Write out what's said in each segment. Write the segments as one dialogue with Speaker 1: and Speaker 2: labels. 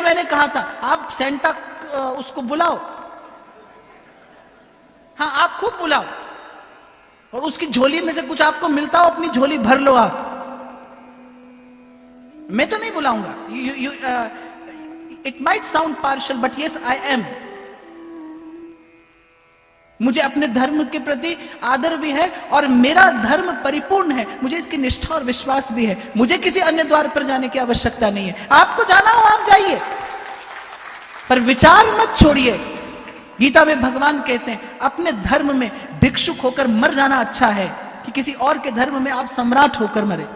Speaker 1: मैंने कहा था आप सेंटा उसको बुलाओ, हाँ आप खूब बुलाओ, और उसकी झोली में से कुछ आपको मिलता हो अपनी झोली भर लो आप। मैं तो नहीं बुलाऊंगा। It might sound partial but yes I am. मुझे अपने धर्म के प्रति आदर भी है और मेरा धर्म परिपूर्ण है, मुझे इसकी निष्ठा और विश्वास भी है। मुझे किसी अन्य द्वार पर जाने की आवश्यकता नहीं है। आपको जाना हो आप जाइए, पर विचार मत छोड़िए। गीता में भगवान कहते हैं अपने धर्म में भिक्षुक होकर मर जाना अच्छा है कि किसी और के धर्म में आप सम्राट होकर मरे।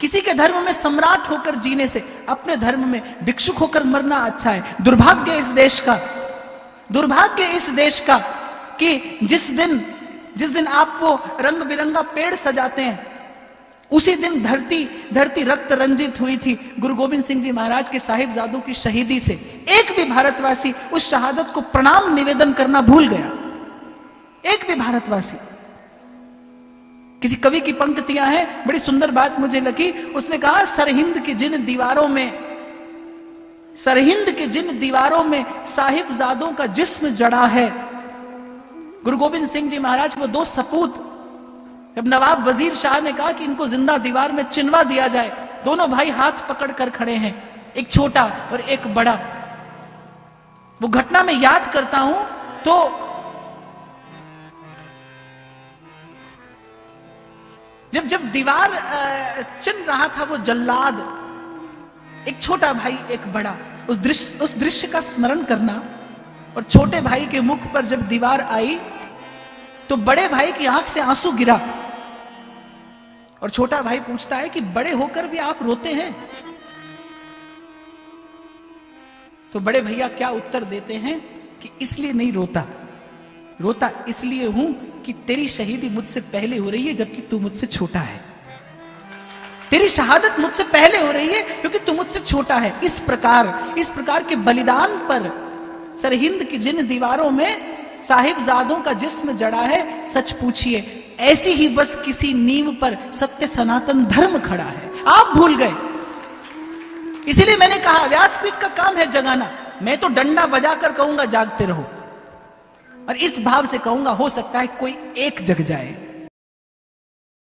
Speaker 1: किसी के धर्म में सम्राट होकर जीने से अपने धर्म में भिक्षुक होकर मरना अच्छा है। दुर्भाग्य इस देश का, दुर्भाग्य इस देश का कि जिस दिन आप वो रंग बिरंगा पेड़ सजाते हैं उसी दिन धरती रक्त रंजित हुई थी गुरु गोविंद सिंह जी महाराज के साहिबजादों की शहीदी से। एक भी भारतवासी उस शहादत को प्रणाम निवेदन करना भूल गया, एक भी भारतवासी। किसी कवि की पंक्तियां हैं, बड़ी सुंदर बात मुझे लगी। उसने कहा सरहिंद की जिन दीवारों में साहिबजादों का जिस्म जड़ा है। गुरु गोविंद सिंह जी महाराज को दो सपूत, जब नवाब वजीर शाह ने कहा कि इनको जिंदा दीवार में चिनवा दिया जाए, दोनों भाई हाथ पकड़ कर खड़े हैं, एक छोटा और एक बड़ा। वो घटना में याद करता हूं तो जब दीवार चिन रहा था वो जल्लाद, एक छोटा भाई एक बड़ा, उस दृश्य का स्मरण करना। और छोटे भाई के मुख पर जब दीवार आई तो बड़े भाई की आंख से आंसू गिरा और छोटा भाई पूछता है कि बड़े होकर भी आप रोते हैं? तो बड़े भैया क्या उत्तर देते हैं कि इसलिए नहीं रोता, रोता इसलिए हूं कि तेरी शहीदी मुझसे पहले हो रही है जबकि तू मुझसे छोटा है। तेरी शहादत मुझसे पहले हो रही है क्योंकि तू मुझसे छोटा है। इस प्रकार के बलिदान पर सरहिंद की जिन दीवारों में साहिबजादों का जिस्म जड़ा है, सच पूछिए ऐसी ही बस किसी नींव पर सत्य सनातन धर्म खड़ा है। आप भूल गए। इसीलिए मैंने कहा व्यासपीठ का काम है जगाना। मैं तो डंडा बजाकर कहूंगा जागते रहो, और इस भाव से कहूंगा हो सकता है कोई एक जग जाए।